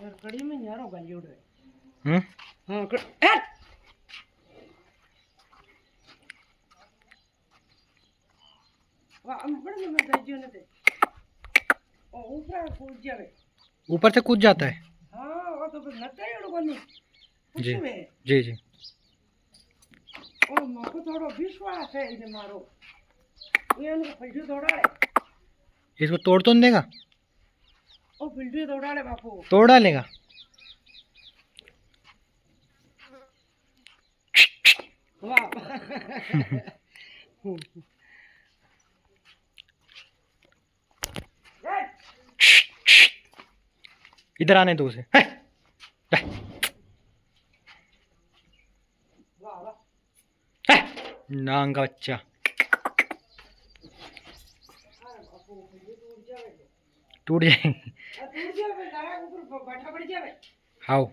कड़ी में यारो गाली उड़े हाँ वाह हम बड़े में भेजियो ने थे ऊपर कूद जावे ऊपर से कूद जाता है। हाँ वो तो नते ही उड़को नहीं जी जी जी। और मको थोड़ा विश्वास है इधर मारो ये उनको फलजू दौड़ा ले इसको तोड़ तो नहीं देगा? ओ फलजू दौड़ा ले बापू तोड़ डालेगा। वाह इधर आने दो उसे। नांग का बच्चा टूट जाएंगे। टूट जावे तारा ऊपर बैठा पड़ जावे। हाउ